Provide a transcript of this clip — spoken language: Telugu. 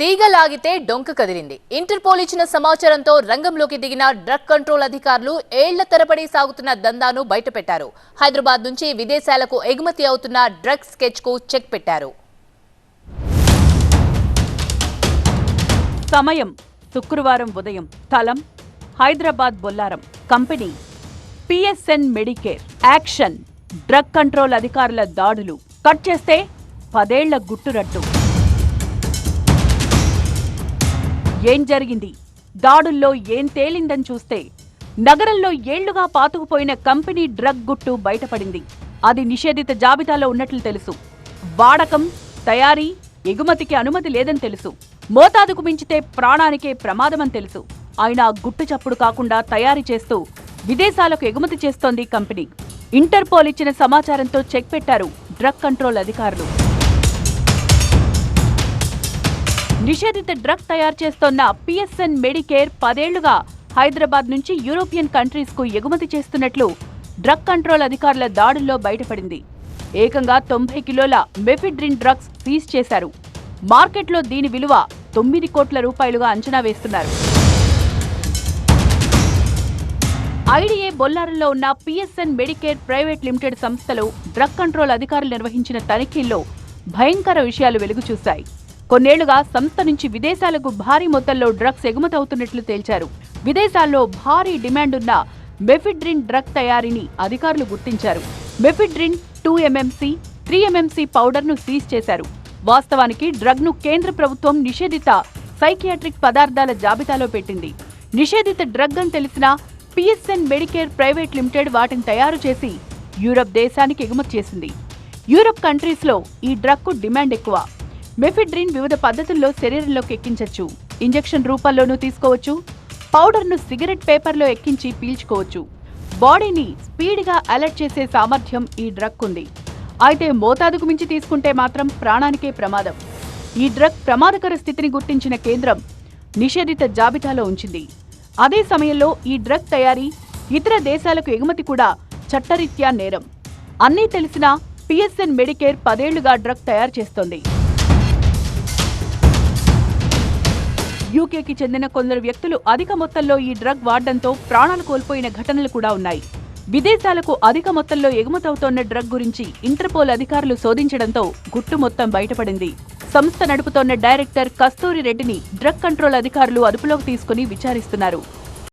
తీగలాగితే డొంక కదిలింది. ఇంటర్పోల్ ఇచ్చిన సమాచారంతో రంగంలోకి దిగిన డ్రగ్ కంట్రోల్ అధికారులు ఏళ్ల తరబడి సాగుతున్న దందాను బయటపెట్టారు. హైదరాబాద్ నుంచి విదేశాలకు ఎగుమతి అవుతున్న డ్రగ్ స్కెచ్ కు చెక్ పెట్టారు. సమయం శుక్రవారం ఉదయం. స్థలం Hyderabad Bollaram. Company PSN Medicare. Action drug control అధికారుల దాడులు. కట్ చేస్తే 10 ఏళ్ల గుట్టురట్టు. ఏం జరిగింది? దాడుల్లో ఏం తేలిందని చూస్తే నగరంలో ఏళ్లుగా పాతుకుపోయిన కంపెనీ డ్రగ్ గుట్టు బయటపడింది. అది నిషేధిత జాబితాలో ఉన్నట్లు తెలుసు. వాడకం, తయారీ, ఎగుమతికి అనుమతి లేదని తెలుసు. మోతాదుకు మించితే ప్రాణానికే ప్రమాదమని తెలుసు. అయినా గుట్టు చప్పుడు కాకుండా తయారీ చేస్తూ విదేశాలకు ఎగుమతి చేస్తోంది కంపెనీ. ఇంటర్పోల్ ఇచ్చిన సమాచారంతో చెక్ పెట్టారు డ్రగ్ కంట్రోల్ అధికారులు. నిషేధిత డ్రగ్ తయారు చేస్తోన్న పిఎస్ఎన్ మెడికేర్ 10 ఏళ్లుగా హైదరాబాద్ నుంచి యూరోపియన్ కంట్రీస్ కు ఎగుమతి చేస్తున్నట్లు డ్రగ్ కంట్రోల్ అధికారుల దాడుల్లో బయటపడింది. ఏకంగా 90 కిలోల మెఫిడ్రిన్ డ్రగ్స్ సీజ్ చేశారు. మార్కెట్లో దీని విలువ 9 కోట్ల రూపాయలుగా అంచనా వేస్తున్నారు. ఐడిఏ బొల్లారంలో ఉన్న పిఎస్ఎన్ మెడికేర్ ప్రైవేట్ లిమిటెడ్ సంస్థలో డ్రగ్ కంట్రోల్ అధికారులు నిర్వహించిన తనిఖీల్లో భయంకర విషయాలు వెలుగు చూశాయి. కొన్నేళ్లుగా సంస్థ నుంచి విదేశాలకు భారీ మొత్తంలో డ్రగ్స్ ఎగుమతవుతున్నట్లు తేల్చారు. విదేశాల్లో భారీ డిమాండున్న మెఫిడ్రిన్ డ్రగ్ తయారీని అధికారులు గుర్తించారు. మెఫిడ్రిన్ 2MMC, 3MMC పౌడర్ను సీజ్ చేశారు. వాస్తవానికి డ్రగ్ను కేంద్ర ప్రభుత్వం నిషేధిత సైకియాట్రిక్ పదార్థాల జాబితాలో పెట్టింది. నిషేధిత డ్రగ్ అని తెలిసిన పిఎస్ఎన్ మెడికేర్ ప్రైవేట్ లిమిటెడ్ వాటిని తయారు చేసి యూరప్ దేశానికి ఎగుమతి చేసింది. యూరప్ కంట్రీస్లో ఈ డ్రగ్కు డిమాండ్ ఎక్కువ. మెఫిడ్రిన్ వివిధ పద్ధతుల్లో శరీరంలోకి ఎక్కించొచ్చు. ఇంజెక్షన్ రూపంలోనూ తీసుకోవచ్చు. పౌడర్ను సిగరెట్ పేపర్లో ఎక్కించి పీల్చుకోవచ్చు. బాడీని స్పీడ్గా అలర్ట్ చేసే సామర్థ్యం ఈ డ్రగ్ ఉంది. అయితే మోతాదుకు మించి తీసుకుంటే మాత్రం ప్రాణానికే ప్రమాదం. ఈ డ్రగ్ ప్రమాదకర స్థితిని గుర్తించిన కేంద్రం నిషేధిత జాబితాలో ఉంచింది. అదే సమయంలో ఈ డ్రగ్ తయారీ, ఇతర దేశాలకు ఎగుమతి కూడా చట్టరీత్యా నేరం. అన్నీ తెలిసినా పిఎస్ఎన్ మెడికేర్ 10 ఏళ్లుగా డ్రగ్ తయారు చేస్తోంది. యూకేకి చెందిన కొందరు వ్యక్తులు అధిక మొత్తంలో ఈ డ్రగ్ వాడడంతో ప్రాణాలు కోల్పోయిన ఘటనలు కూడా ఉన్నాయి. విదేశాలకు అధిక మొత్తంలో ఎగుమతవుతోన్న డ్రగ్ గురించి ఇంటర్పోల్ అధికారులు శోధించడంతో గుట్టు మొత్తం బయటపడింది. సంస్థ నడుపుతోన్న డైరెక్టర్ కస్తూరి రెడ్డిని డ్రగ్ కంట్రోల్ అధికారులు అదుపులోకి తీసుకుని విచారిస్తున్నారు.